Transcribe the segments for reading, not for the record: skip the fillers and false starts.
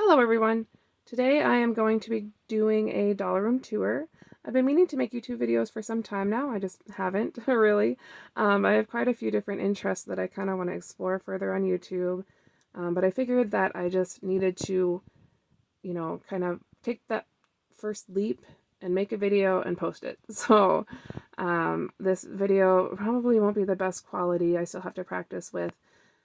Hello everyone! Today I am going to be doing a doll room tour. I've been meaning to make YouTube videos for some time now, I just haven't really. I have quite a few different interests that I kind of want to explore further on YouTube, but I figured that I just needed to, kind of take that first leap and make a video and post it. So this video probably won't be the best quality. I still have to practice with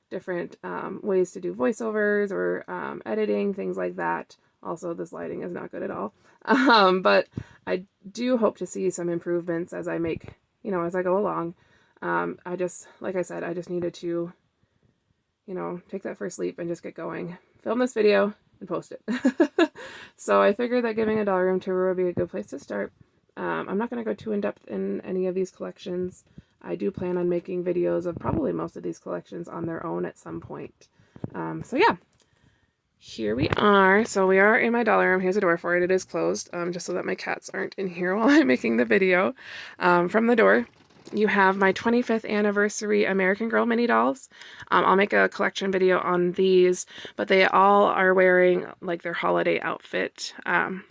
different ways to do voiceovers or editing, things like that. Also, this lighting is not good at all. But I do hope to see some improvements as I make, as I go along. Like I said, I just needed to, take that first leap and just get going. Film this video and post it. So I figured that giving a doll room tour would be a good place to start. I'm not going to go too in-depth in any of these collections. I do plan on making videos of probably most of these collections on their own at some point. So yeah, here we are. So we are in my doll room. Here's a door for it. It is closed, just so that my cats aren't in here while I'm making the video. From the door, you have my 25th anniversary American Girl mini dolls. I'll make a collection video on these, but they all are wearing like their holiday outfit. And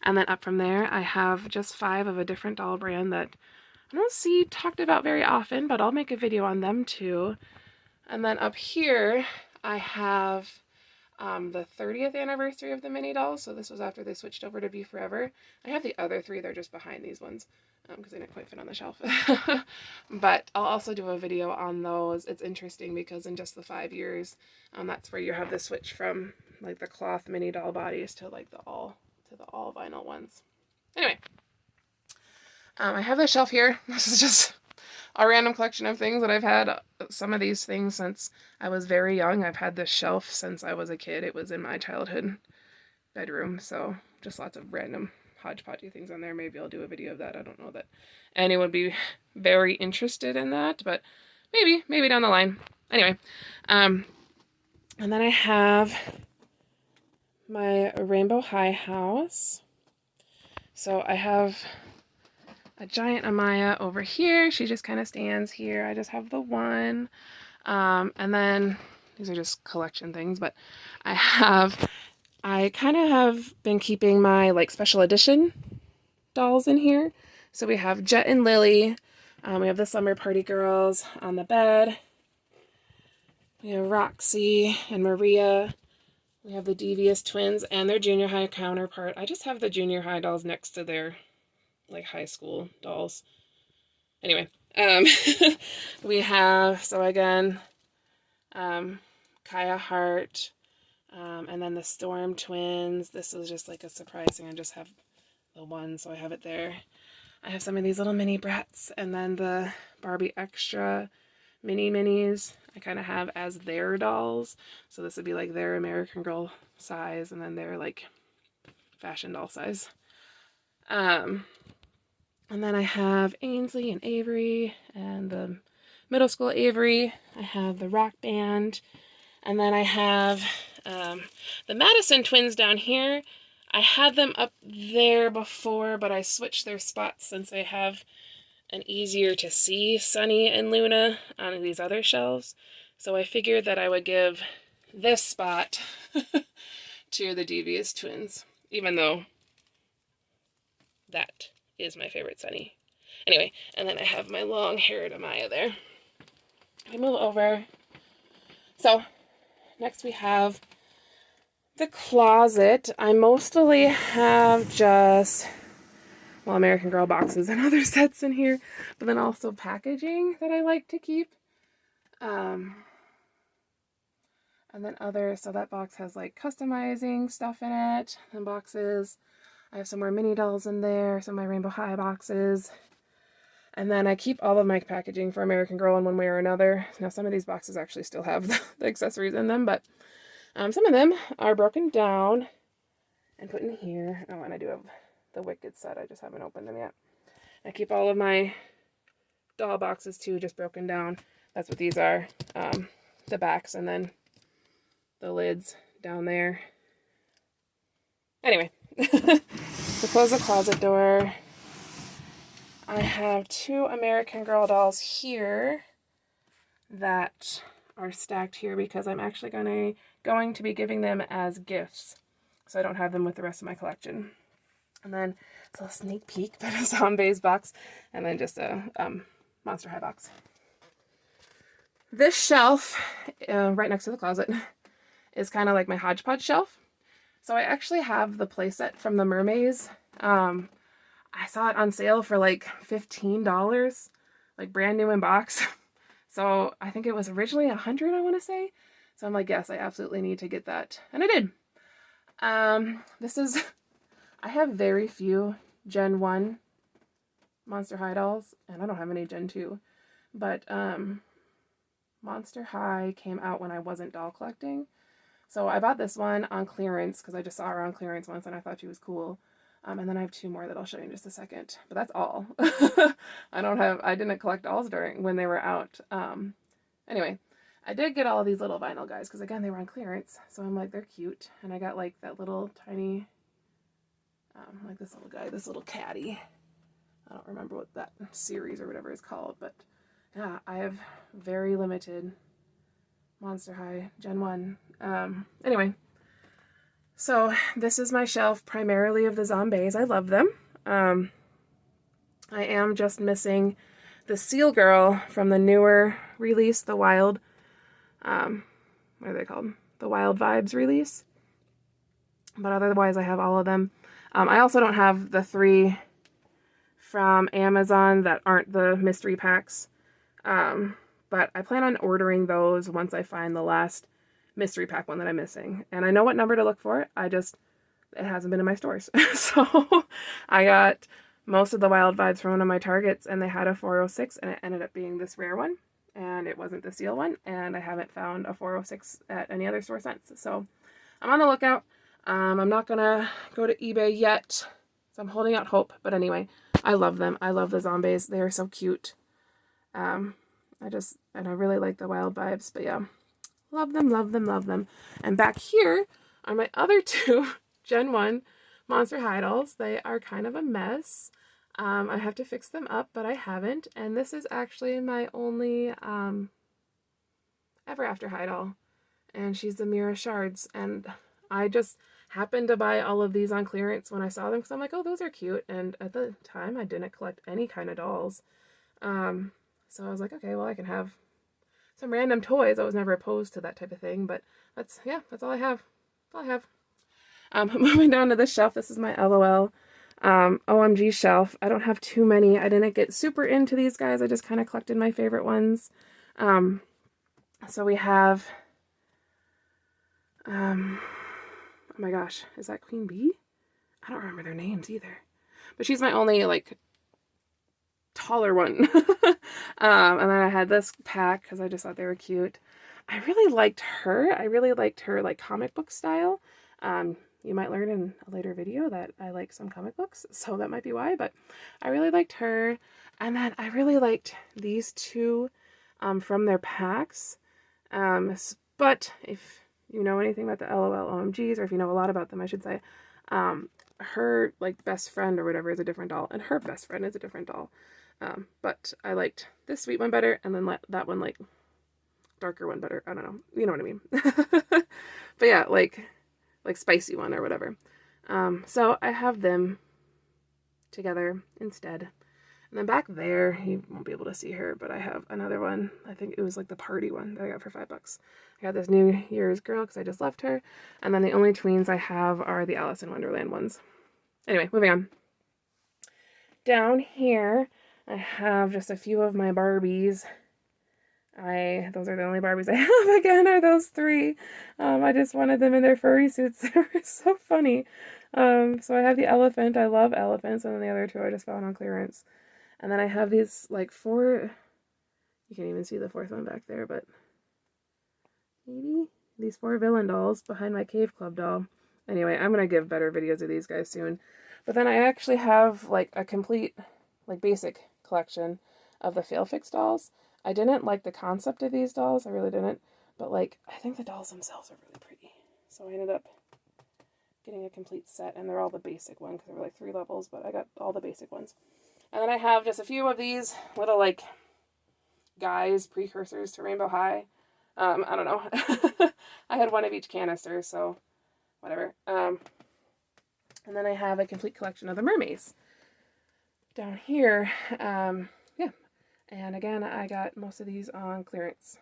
then up from there, I have just 5 of a different doll brand that I don't see talked about very often, but I'll make a video on them too. And then up here, I have the 30th anniversary of the mini dolls. So this was after they switched over to Be Forever. I have the other 3, they're just behind these ones because they didn't quite fit on the shelf. But I'll also do a video on those. It's interesting because in just the 5 years, that's where you have the switch from like the cloth mini doll bodies to like the all vinyl ones. Anyway. I have this shelf here. This is just a random collection of things that I've had. Some of these things since I was very young. I've had this shelf since I was a kid. It was in my childhood bedroom, so just lots of random hodgepodgey things on there. Maybe I'll do a video of that. I don't know that anyone would be very interested in that, but maybe down the line. Anyway, and then I have my Rainbow High house. So I have a giant Amaya over here. She just kind of stands here. I just have the one. And then these are just collection things, but I kind of have been keeping my like special edition dolls in here. So we have Jet and Lily. We have the Slumber Party Girls on the bed. We have Roxy and Maria. We have the Devious Twins and their junior high counterpart. I just have the junior high dolls next to their like high school dolls. Anyway, we have, so again, Kaya Hart, and then the Storm Twins. This was just like a surprise thing. I just have the one, so I have it there. I have some of these little mini brats, and then the Barbie Extra minis I kind of have as their dolls. So this would be like their American Girl size, and then their like fashion doll size. And then I have Ainsley and Avery and the middle school Avery. I have the rock band. And then I have the Madison twins down here. I had them up there before, but I switched their spots since I have an easier to see Sunny and Luna on these other shelves. So I figured that I would give this spot to the Devious Twins, even though that is my favorite Sunny. Anyway, and then I have my long-haired Amaya there. I move over. So, next we have the closet. I mostly have just, well, American Girl boxes and other sets in here, but then also packaging that I like to keep. And then so that box has like customizing stuff in it and boxes. I have some more mini dolls in there, some of my Rainbow High boxes. And then I keep all of my packaging for American Girl in one way or another. Now some of these boxes actually still have the accessories in them, but some of them are broken down and put in here. Oh, and I do have the Wicked set. I just haven't opened them yet. I keep all of my doll boxes too, just broken down. That's what these are. The backs and then the lids down there. Anyway, to close the closet door, I have 2 American Girl dolls here that are stacked here because I'm actually going to going to be giving them as gifts, so I don't have them with the rest of my collection. And then it's a little sneak peek, but a Zombies box, and then just a Monster High box. This shelf, right next to the closet, is kind of like my hodgepodge shelf. So I actually have the playset from the Mermaids. I saw it on sale for like $15, like brand new in box. So I think it was originally $100, I want to say. So I'm like, yes, I absolutely need to get that. And I did. I have very few Gen 1 Monster High dolls, and I don't have any Gen 2. But Monster High came out when I wasn't doll collecting. So I bought this one on clearance because I just saw her on clearance once and I thought she was cool. And then I have 2 more that I'll show you in just a second. But that's all. I didn't collect dolls when they were out. Anyway, I did get all of these little vinyl guys because, again, they were on clearance. So I'm like, they're cute. And I got like that little tiny, like this little guy, this little caddy. I don't remember what that series or whatever is called. But yeah, I have very limited Monster High Gen 1. Anyway, so this is my shelf primarily of the Zombies. I love them. I am just missing the Seal Girl from the newer release, the Wild, what are they called? The Wild Vibes release. But otherwise I have all of them. I also don't have the 3 from Amazon that aren't the mystery packs. But I plan on ordering those once I find the last mystery pack one that I'm missing. And I know what number to look for. It hasn't been in my stores. So I got most of the Wild Vibes from one of my Targets, and they had a 406, and it ended up being this rare one. And it wasn't the Seal one, and I haven't found a 406 at any other store since. So I'm on the lookout. I'm not going to go to eBay yet, so I'm holding out hope. But anyway, I love them. I love the Zombies. They are so cute. I really like the Wild Vibes, but yeah, love them, love them, love them. And back here are my other 2 Gen 1 Monster High dolls. They are kind of a mess. I have to fix them up, but I haven't. And this is actually my only Ever After High doll, and she's the Mira Shards. And I just happened to buy all of these on clearance when I saw them, because I'm like, oh, those are cute. And at the time, I didn't collect any kind of dolls. So I was like, okay, well, I can have some random toys. I was never opposed to that type of thing, but that's all I have. That's all I have. Moving down to this shelf, this is my LOL OMG shelf. I don't have too many. I didn't get super into these guys. I just kind of collected my favorite ones. So we have, oh my gosh, is that Queen Bee? I don't remember their names either. But she's my only, like, taller one. And then I had this pack because I just thought they were cute. I really liked her. Like comic book style. You might learn in a later video that I like some comic books, so that might be why, but I really liked her. And then I really liked these 2 from their packs. But if you know anything about the LOL OMGs, or if you know a lot about them, I should say, her like best friend or whatever is a different doll, and her best friend is a different doll. But I liked this sweet one better, and then that one, like, darker one better. I don't know. You know what I mean? But yeah, like spicy one or whatever. So I have them together instead. And then back there, you won't be able to see her, but I have another one. I think it was like the party one that I got for $5. I got this New Year's girl because I just left her. And then the only tweens I have are the Alice in Wonderland ones. Anyway, moving on. Down here, I have just a few of my Barbies. Those are the only Barbies I have again, are those 3. I just wanted them in their furry suits. They were so funny. So I have the elephant. I love elephants. And then the other 2 I just found on clearance. And then I have these, like, 4, you can't even see the 4th one back there, but maybe these 4 villain dolls behind my Cave Club doll. Anyway, I'm going to give better videos of these guys soon. But then I actually have, like, a complete, like, basic collection of the Fail Fix dolls. I didn't like the concept of these dolls. I really didn't. But, like, I think the dolls themselves are really pretty. So I ended up getting a complete set, and they're all the basic one, because there were, like, 3 levels, but I got all the basic ones. And then I have just a few of these little, like, guys, precursors to Rainbow High. I don't know. I had one of each canister, so whatever. And then I have a complete collection of the mermaids down here. Yeah. And again, I got most of these on clearance.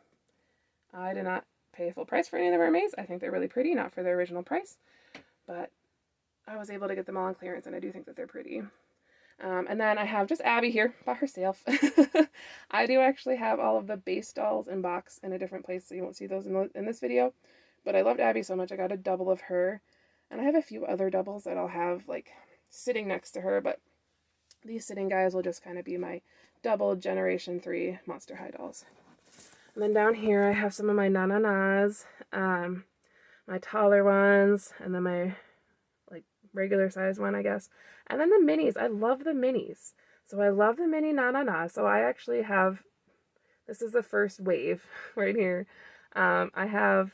I did not pay full price for any of the mermaids. I think they're really pretty, not for their original price, but I was able to get them all on clearance, and I do think that they're pretty. And then I have just Abby here by herself. I do actually have all of the base dolls in box in a different place, so you won't see those in this video. But I loved Abby so much, I got a double of her. And I have a few other doubles that I'll have, like, sitting next to her, but these sitting guys will just kind of be my double Generation 3 Monster High dolls. And then down here I have some of my na-na-nas, my taller ones, and then my regular size one, I guess. And then the minis. I love the minis. So I love the mini na-na-na. So I actually have, this is the first wave right here. I have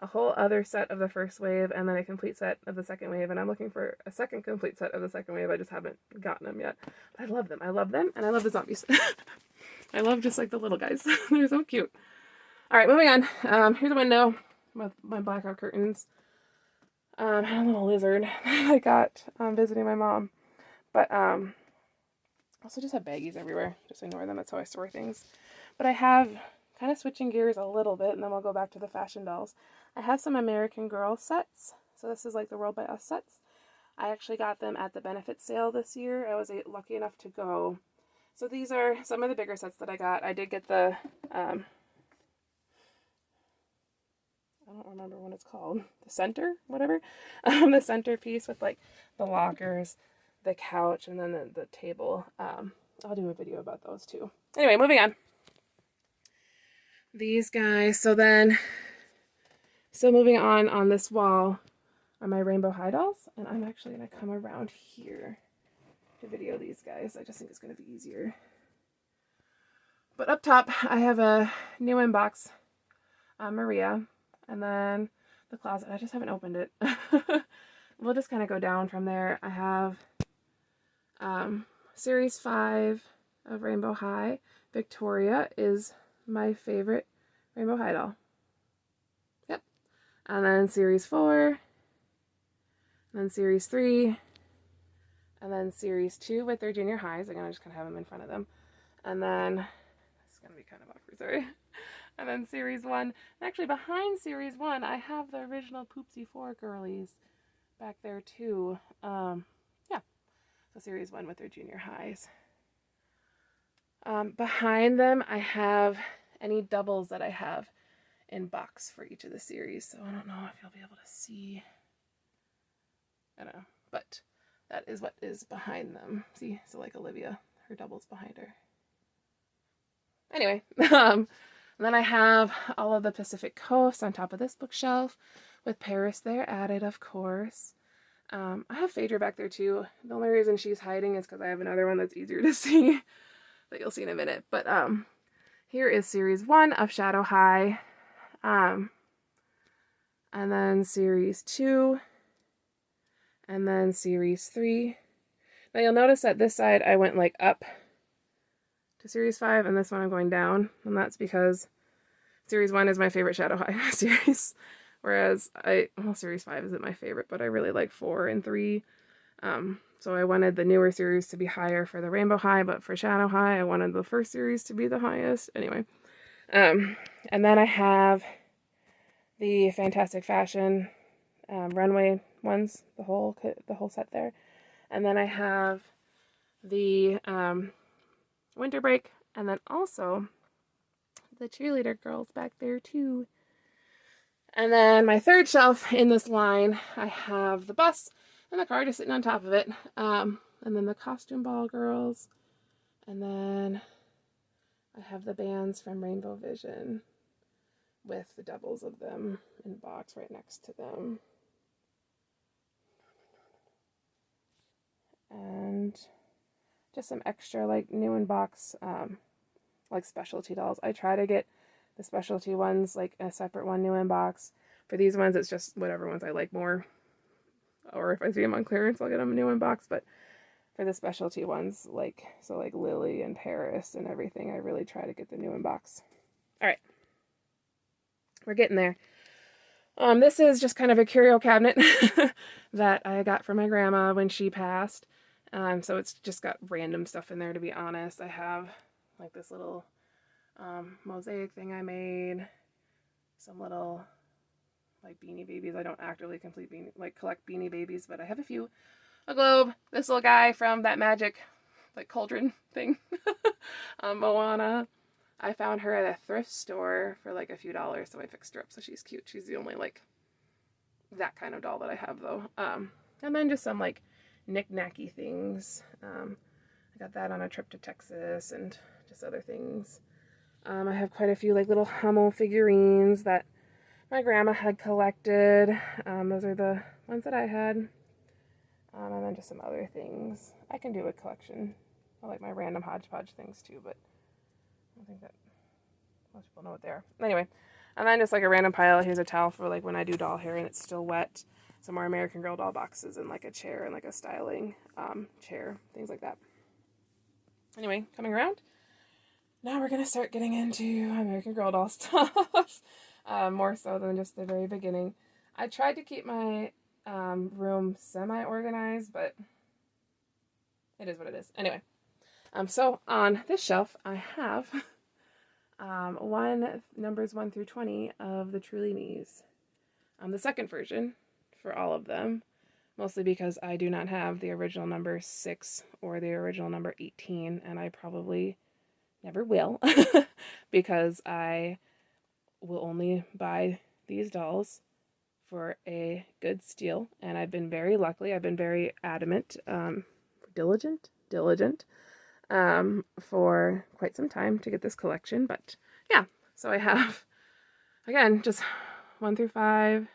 a whole other set of the first wave and then a complete set of the second wave. And I'm looking for a second complete set of the second wave. I just haven't gotten them yet. But I love them. I love them. And I love the zombies. I love just like the little guys. They're so cute. All right, moving on. Here's a window with my blackout curtains. I had a little lizard I got visiting my mom. But also just have baggies everywhere. Just ignore them. That's how I store things. But I have, kind of switching gears a little bit, and then we'll go back to the fashion dolls. I have some American Girl sets. So this is like the World by Us sets. I actually got them at the benefit sale this year. I was lucky enough to go. So these are some of the bigger sets that I got. I did get the I don't remember what it's called, the center, whatever, the centerpiece with like the lockers, the couch, and then the table. I'll do a video about those too. Anyway, moving on. These guys, so moving on this wall are my Rainbow High dolls, and I'm actually going to come around here to video these guys. I just think it's going to be easier. But up top, I have a new inbox, Maria. And then the closet, I just haven't opened it. We'll just kind of go down from there. I have Series 5 of Rainbow High. Victoria is my favorite Rainbow High doll. Yep. And then Series 4. And then Series 3. And then Series 2 with their junior highs. Again, I just kind of have them in front of them. And then, it's going to be kind of awkward, sorry. And then Series 1. And actually, behind Series 1, I have the original Poopsie 4 girlies back there, too. Yeah. So Series 1 with their junior highs. Behind them, I have any doubles that I have in box for each of the series. So I don't know if you'll be able to see. I don't know. But that is what is behind them. See? So like Olivia, her double's behind her. Anyway, and then I have all of the Pacific Coast on top of this bookshelf with Paris there added, of course. I have Phaedra back there too. The only reason she's hiding is because I have another one that's easier to see that you'll see in a minute. But here is Series 1 of Shadow High. And then Series 2. And then Series 3. Now you'll notice that this side I went like up to Series 5, and this one I'm going down, and that's because Series 1 is my favorite Shadow High series, whereas Series 5 isn't my favorite, but I really like 4 and 3, so I wanted the newer series to be higher for the Rainbow High, but for Shadow High, I wanted the first series to be the highest, anyway. And then I have the Fantastic Fashion runway ones, the whole set there, and then I have the Winter Break, and then also the cheerleader girls back there too. And then my third shelf in this line, I have the bus and the car just sitting on top of it, and then the costume ball girls, and then I have the bands from Rainbow Vision with the doubles of them in box right next to them. And just some extra like new in box like specialty dolls. I try to get the specialty ones like a separate one new in box. For these ones it's just whatever ones I like more, or if I see them on clearance I'll get them new in box. But for the specialty ones, like Lily and Paris and everything, I really try to get the new in box. All right, we're getting there. This is just kind of a curio cabinet that I got from my grandma when she passed. So it's just got random stuff in there, to be honest. I have like this little mosaic thing I made, some little like Beanie Babies. I don't actively collect Beanie Babies, but I have a few. A globe, this little guy from that magic like cauldron thing. Moana. I found her at a thrift store for like a few dollars, so I fixed her up so she's cute. She's the only like that kind of doll that I have though. And then just some like knick-knacky things. I got that on a trip to Texas and just other things. I have quite a few like little Hummel figurines that my grandma had collected. Those are the ones that I had. And then just some other things. I can do a collection. I like my random hodgepodge things too, but I think that most people know what they are. Anyway, and then just like a random pile. Here's a towel for like when I do doll hair and it's still wet. Some more American Girl doll boxes and like a chair and like a styling chair, things like that. Anyway, coming around. Now we're going to start getting into American Girl doll stuff. More so than just the very beginning. I tried to keep my room semi-organized, but it is what it is. Anyway, so on this shelf, I have numbers 1 through 20 of the Truly Me's. The second version for all of them, mostly because I do not have the original number 6 or the original number 18, and I probably never will, because I will only buy these dolls for a good steal, and I've been very lucky. I've been very adamant, diligent, for quite some time to get this collection. But yeah, so I have, again, just 1 through 5,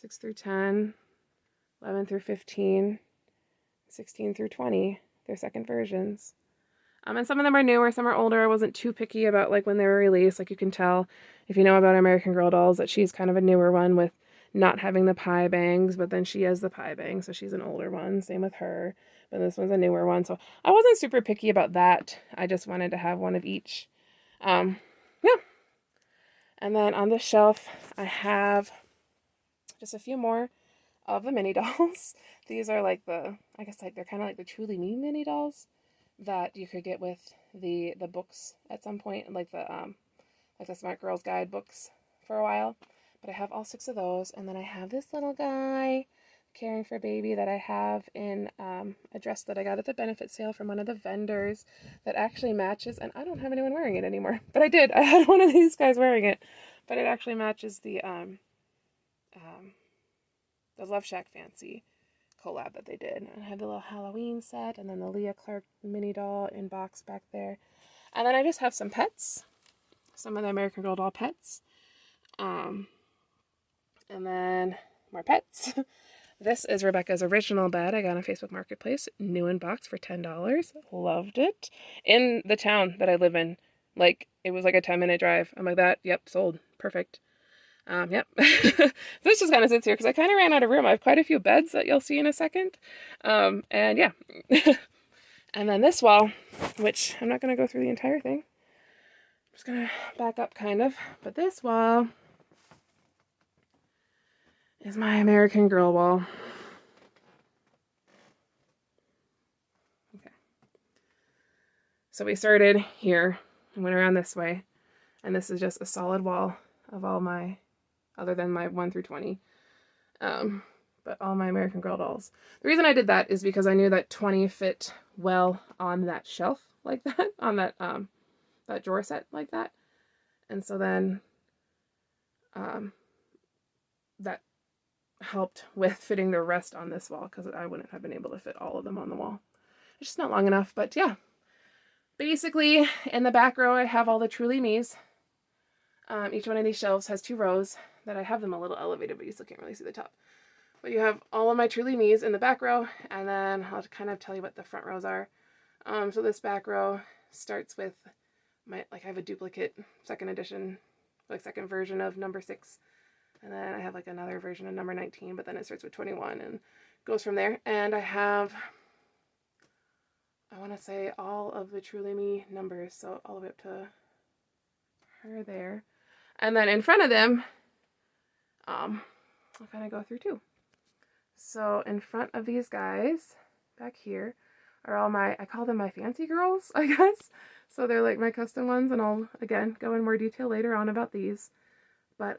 6 through 10, 11 through 15, 16 through 20, their second versions. And some of them are newer, some are older. I wasn't too picky about like when they were released. Like you can tell if you know about American Girl dolls that she's kind of a newer one with not having the pie bangs, but then she has the pie bangs, so she's an older one. Same with her, but this one's a newer one. So I wasn't super picky about that. I just wanted to have one of each. Yeah. And then on the shelf, I have just a few more of the mini dolls. These are like I guess like they're kind of like the Truly Me mini dolls that you could get with the books at some point, like the Smart Girls Guide books for a while. But I have all 6 of those, and then I have this little guy caring for baby that I have in a dress that I got at the benefit sale from one of the vendors that actually matches, and I don't have anyone wearing it anymore, but I did. I had one of these guys wearing it, but it actually matches the Love Shack Fancy collab that they did. And I have the little Halloween set, and then the Leah Clark mini doll in box back there. And then I just have some pets, some of the American Girl doll pets. And then more pets. This is Rebecca's original bed I got on Facebook Marketplace, new in box for $10. Loved it. In the town that I live in, like it was like a 10-minute drive. I'm like that, yep, sold. Perfect. Yep. This just kind of sits here because I kind of ran out of room. I have quite a few beds that you'll see in a second. And yeah. And then this wall, which I'm not going to go through the entire thing. I'm just going to back up kind of. But this wall is my American Girl wall. Okay. So we started here and went around this way. And this is just a solid wall of all my, other than my 1 through 20. But all my American Girl dolls. The reason I did that is because I knew that 20 fit well on that shelf like that, on that that drawer set like that. And so then that helped with fitting the rest on this wall because I wouldn't have been able to fit all of them on the wall. It's just not long enough, but yeah. Basically, in the back row, I have all the Truly Me's. Each one of these shelves has 2 rows that I have them a little elevated, but you still can't really see the top. But you have all of my Truly Me's in the back row, and then I'll kind of tell you what the front rows are. So this back row starts with I have a duplicate second edition, like second version of number 6. And then I have like another version of number 19, but then it starts with 21 and goes from there. And I have, I want to say all of the Truly Me numbers, so all the way up to her there. And then in front of them, I'll kind of go through too. So in front of these guys, back here, are all my, I call them my fancy girls, I guess. So they're like my custom ones, and I'll, again, go in more detail later on about these. But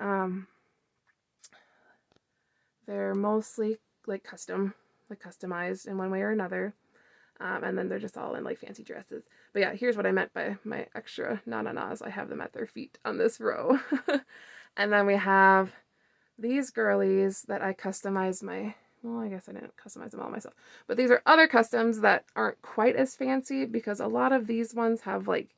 they're mostly like customized in one way or another. And then they're just all in like fancy dresses. But yeah, here's what I meant by my extra na-na-nas. I have them at their feet on this row. And then we have these girlies that I customized well, I guess I didn't customize them all myself. But these are other customs that aren't quite as fancy, because a lot of these ones have like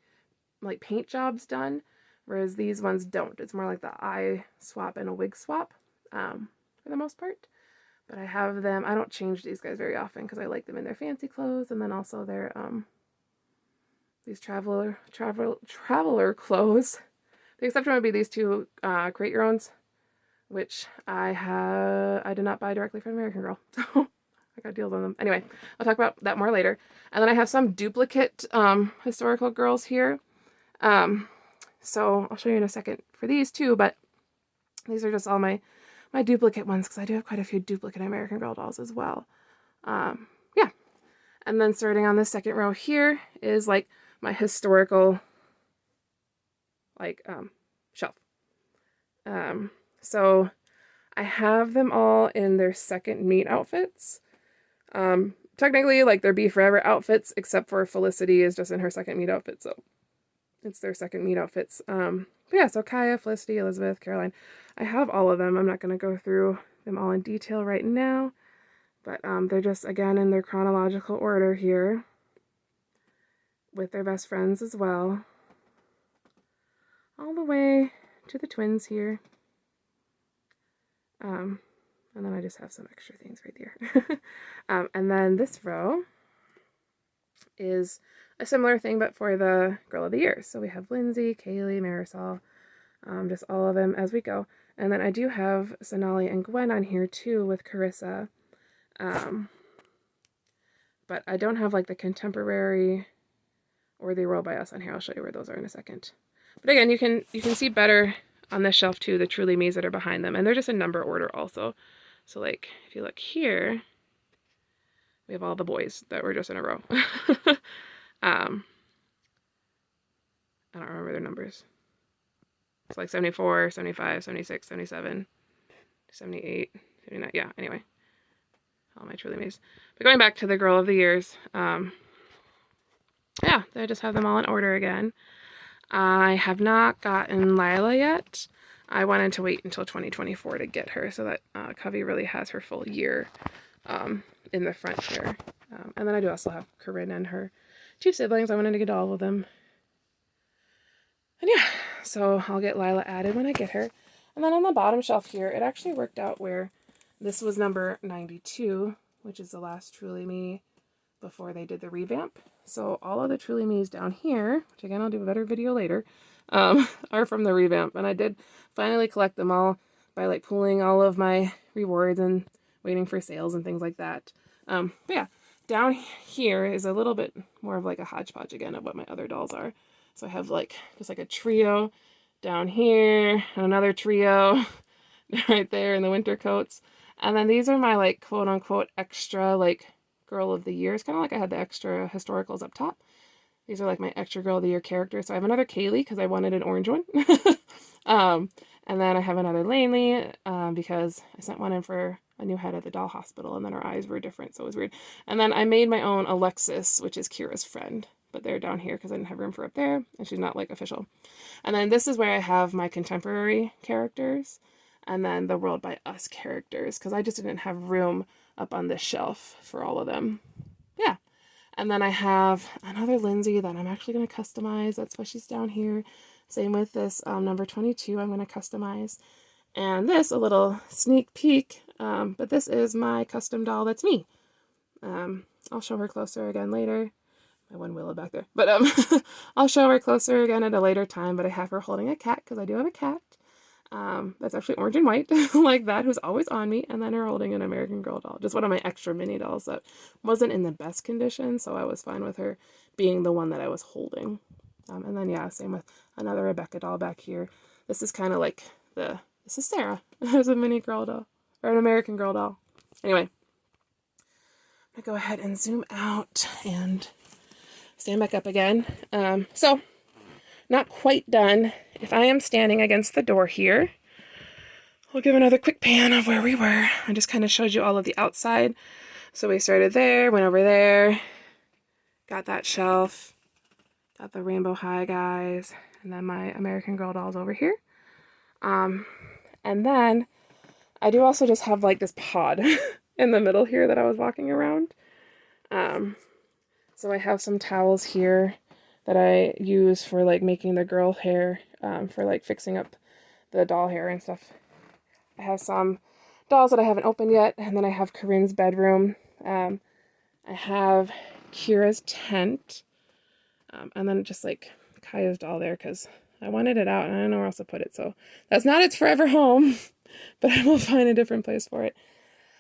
paint jobs done, whereas these ones don't. It's more like the eye swap and a wig swap for the most part. But I have them, I don't change these guys very often because I like them in their fancy clothes, and then also their these traveler clothes. The exception would be these two Create Your Owns, which I did not buy directly from American Girl, so I got deals on them. Anyway, I'll talk about that more later. And then I have some duplicate historical girls here. So I'll show you in a second for these too, but these are just all my duplicate ones, because I do have quite a few duplicate American Girl dolls as well. Yeah. And then starting on the second row here is like my historical shelf. So I have them all in their second meet outfits. Technically, like, they're Be Forever outfits, except for Felicity is just in her second meet outfit, so it's their second meet outfits. But yeah, so Kaya, Felicity, Elizabeth, Caroline, I have all of them. I'm not going to go through them all in detail right now, but they're just, again, in their chronological order here, with their best friends as well, all the way to the twins here. And then I just have some extra things right there. And then this row is a similar thing, but for the Girl of the Year. So we have Lindsay, Kaylee, Marisol, just all of them as we go. And then I do have Sonali and Gwen on here too with Carissa. But I don't have like the contemporary or the Roll by Us on here. I'll show you where those are in a second. But again, you can see better on this shelf too, the Truly Me's that are behind them. And they're just in number order also. So like, if you look here, we have all the boys that were just in a row. I don't remember their numbers. It's like 74, 75, 76, 77, 78, 79. Yeah, anyway. All my Truly Me's. But going back to the Girl of the Years, yeah, I just have them all in order again. I have not gotten Lila yet. I wanted to wait until 2024 to get her, so that Covey really has her full year in the front here. And then I do also have Corinne and her two siblings. I wanted to get all of them. And yeah, so I'll get Lila added when I get her. And then on the bottom shelf here, it actually worked out where this was number 92, which is the last Truly Me before they did the revamp. So all of the Truly Me's down here, which again I'll do a better video later, are from the revamp. And I did finally collect them all by like pooling all of my rewards and waiting for sales and things like that. But yeah, down here is a little bit more of like a hodgepodge again of what my other dolls are. So I have like just like a trio down here and another trio right there in the winter coats. And then these are my like quote unquote extra like Girl of the Year. It's kind of like I had the extra historicals up top. These are like my extra Girl of the Year characters. So I have another Kaylee because I wanted an orange one. And then I have another Lanely because I sent one in for a new head at the doll hospital, and then her eyes were different, so it was weird. And then I made my own Alexis, which is Kira's friend, but they're down here because I didn't have room for up there, and she's not like official. And then this is where I have my contemporary characters, and then the World by Us characters, because I just didn't have room up on this shelf for all of them. Yeah. And then I have another Lindsay that I'm actually going to customize. That's why she's down here. Same with this number 22 I'm going to customize. And this, a little sneak peek, but this is my custom doll that's me. I'll show her closer again later. My one Willow back there. But I'll show her closer again at a later time, but I have her holding a cat because I do have a cat. That's actually orange and white, like that, who's always on me, and then her holding an American Girl doll, just one of my extra mini dolls that wasn't in the best condition, so I was fine with her being the one that I was holding. And then, yeah, same with another Rebecca doll back here. This is kind of like this is Sarah as a mini girl doll, or an American Girl doll. Anyway, I'm gonna go ahead and zoom out and stand back up again. So, not quite done. If I am standing against the door here, we'll give another quick pan of where we were. I just kind of showed you all of the outside. So we started there, went over there, got that shelf, got the Rainbow High guys, and then my American Girl dolls over here. And then I do also just have like this pod in the middle here that I was walking around. So I have some towels here that I use for like making the girl hair, for like fixing up the doll hair and stuff. I have some dolls that I haven't opened yet, and then I have Corinne's bedroom. I have Kira's tent, and then just like Kaya's doll there because I wanted it out and I don't know where else to put it. So that's not its forever home, but I will find a different place for it.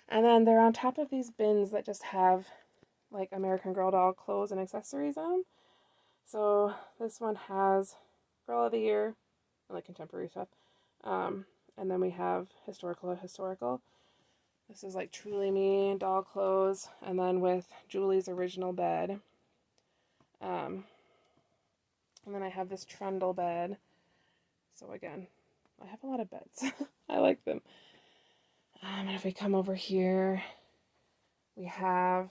And then they're on top of these bins that just have like American Girl doll clothes and accessories in them. So this one has Girl of the Year and like contemporary stuff. And then we have historical. This is like Truly Me doll clothes, and then with Julie's original bed. And then I have this trundle bed. So again, I have a lot of beds. I like them. And if we come over here, we have,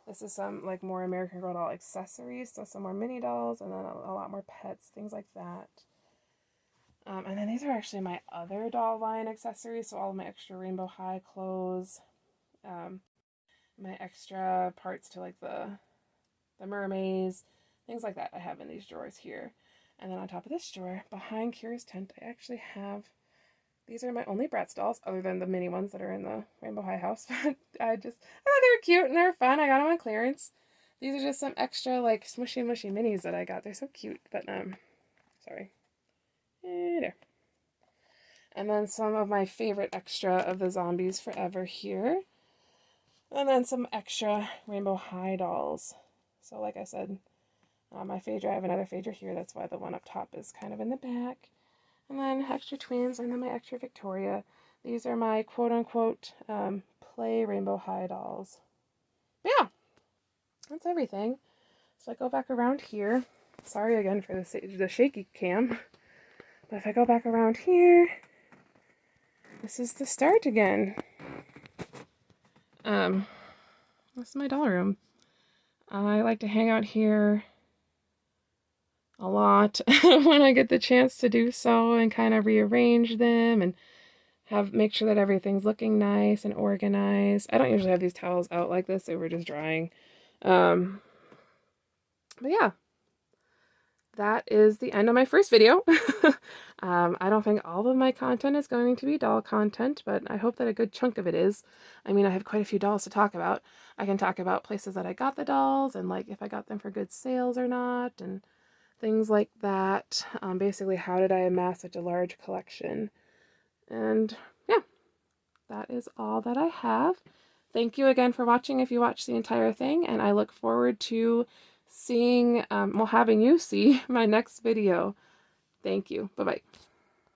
this is some like more American Girl doll accessories. So some more mini dolls, and then a lot more pets, things like that. And then these are actually my other doll line accessories. So all of my extra Rainbow High clothes, my extra parts to like the mermaids, things like that I have in these drawers here. And then on top of this drawer, behind Kira's tent, I actually have, these are my only Bratz dolls, other than the mini ones that are in the Rainbow High house. But I thought they were cute and they were fun. I got them on clearance. These are just some extra like smushy mushy minis that I got. They're so cute, but sorry. There. And then some of my favorite extra of the Zombies Forever here. And then some extra Rainbow High dolls. So like I said, my Phaedra, I have another Phaedra here. That's why the one up top is kind of in the back. And then extra twins, and then my extra Victoria. These are my quote-unquote play Rainbow High dolls. But yeah, that's everything. So I go back around here. Sorry again for the shaky cam. But if I go back around here, this is the start again. This is my doll room. I like to hang out here a lot when I get the chance to do so, and kind of rearrange them and make sure that everything's looking nice and organized. I don't usually have these towels out like this. They were just drying. But yeah. That is the end of my first video. I don't think all of my content is going to be doll content, but I hope that a good chunk of it is. I mean, I have quite a few dolls to talk about. I can talk about places that I got the dolls, and like if I got them for good sales or not, and things like that. Basically, how did I amass such a large collection? And yeah, that is all that I have. Thank you again for watching if you watched the entire thing, and I look forward to seeing, having you see my next video. Thank you. Bye-bye.